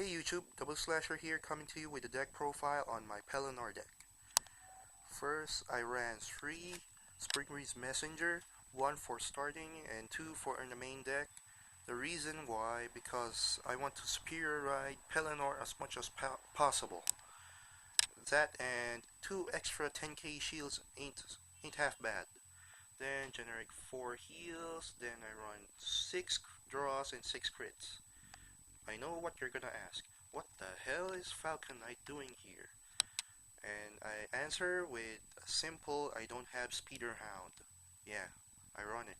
Hey YouTube, Wslasher here coming to you with a deck profile on my Pellinore deck. First, I ran 3 Springbreeze Messenger, 1 for starting and 2 for in the main deck. The reason why, because I want to superior ride Pellinore as much as possible. That and 2 extra 10k shields ain't half bad. Then generic 4 heals, then I run 6 draws and 6 crits. I know what you're gonna ask. What the hell is Falcon Knight doing here? And I answer with a simple, I don't have Speeder Hound. Yeah, I run it.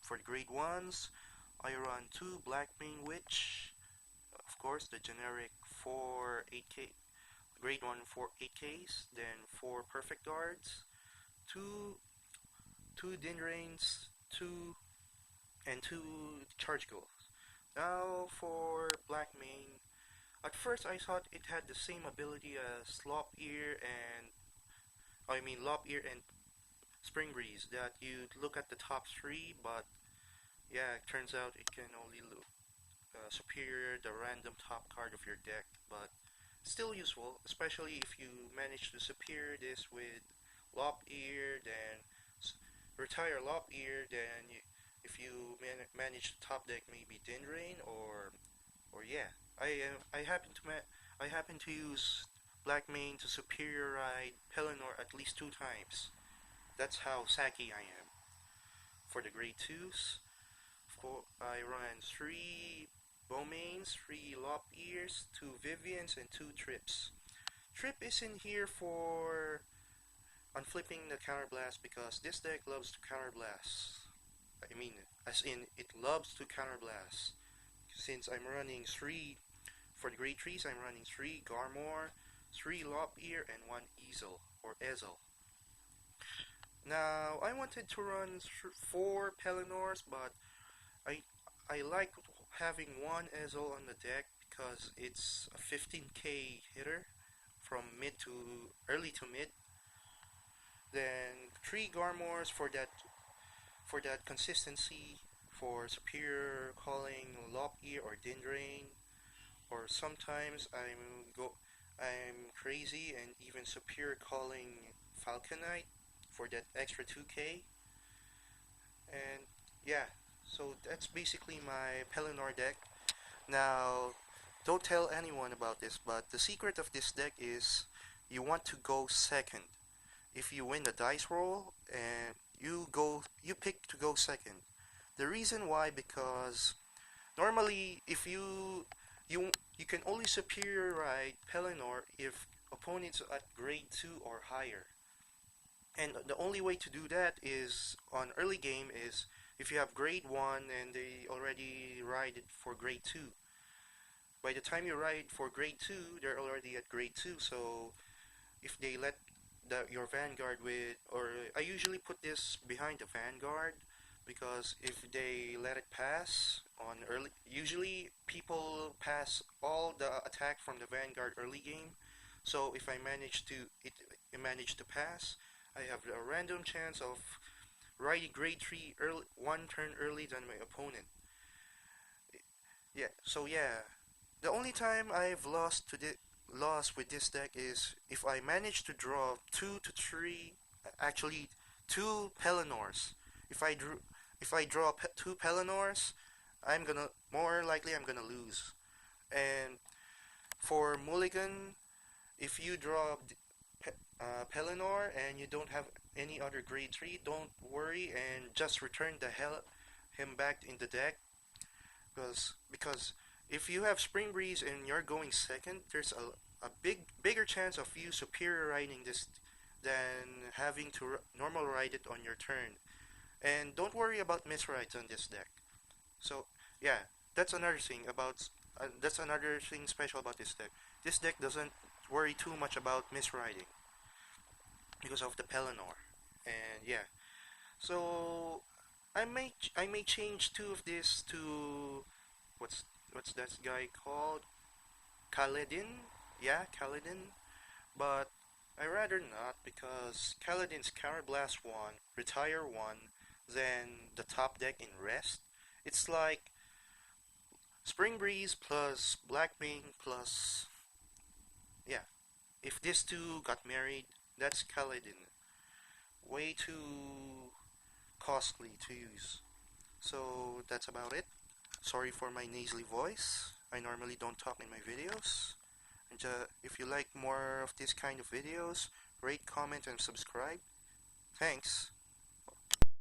For the grade 1s, I run 2 Blackmane Witch. Of course, the generic 4 8k, grade 1 4 8ks, then 4 Perfect Guards, 2 Dindranes, 2 and 2 Charjgal. Now for Blackmane, at first I thought it had the same ability as Lop Ear and Springbreeze, that you'd look at the top 3, but yeah, it turns out it can only look superior the random top card of your deck, but still useful, especially if you manage to superior this with Lop Ear, then retire Lop Ear, then if you manage to top deck maybe Dindrane or yeah, I happen to use Blackmane to superior ride Pellinore at least 2 times. That's how sacky I am. For the grade 2s, I run 3 Beaumains, 3 Lop Ears, 2 Vivianes, and 2 Tripps. Tripp is in here for unflipping the counterblast because this deck loves to counterblast. I mean, as in, it loves to counterblast. Since I'm running 3, for the grade 3s, I'm running 3 Garmore, 3 Lop Ear, and 1 Ezel. Now, I wanted to run 4 Pellinores, but I like having 1 Ezel on the deck because it's a 15k hitter from early to mid. Then 3 Garmores for that consistency, for superior calling Lop Ear or Dindrane, or sometimes I'm crazy and even superior calling Falcon Knight for that extra 2k. And yeah, so that's basically my Pellinore deck. Now, don't tell anyone about this, but the secret of this deck is you want to go second. If you win the dice roll and you pick to go second. The reason why, because normally if you can only superior ride Pellinore if opponents at grade 2 or higher. And the only way to do that is on early game is if you have grade 1 and they already ride it for grade 2. By the time you ride for grade 2, they're already at grade 2, so if they let your vanguard I usually put this behind the vanguard, because if they let it pass on early, usually people pass all the attack from the vanguard early game. So if I manage to pass, I have a random chance of riding grade 3 early, 1 turn early than my opponent. Yeah, so yeah, the only time I've lost with this deck is if I manage to draw 2 to 3, actually 2 Pellinores. If I draw 2 Pellinores, I'm gonna lose. And for Mulligan, if you draw Pellinore and you don't have any other grade 3, don't worry and just return him back in the deck, because if you have Springbreeze and you're going second, there's a bigger chance of you superior riding this than having to normal ride it on your turn. And don't worry about misrides on this deck. So yeah, that's another thing special about this deck. This deck doesn't worry too much about misriding because of the Pellinore. And yeah, so I may change 2 of this to what's that guy called? Kaledin? Yeah, Kaledin. But I rather not, because Kaledin's Counterblast 1, Retire 1, then the top deck in Rest. It's like Spring Breeze plus Blackwing plus... yeah. If these two got married, that's Kaladin. Way too costly to use. So that's about it. Sorry for my nasally voice. I normally don't talk in my videos. And if you like more of this kind of videos, rate, comment, and subscribe. Thanks.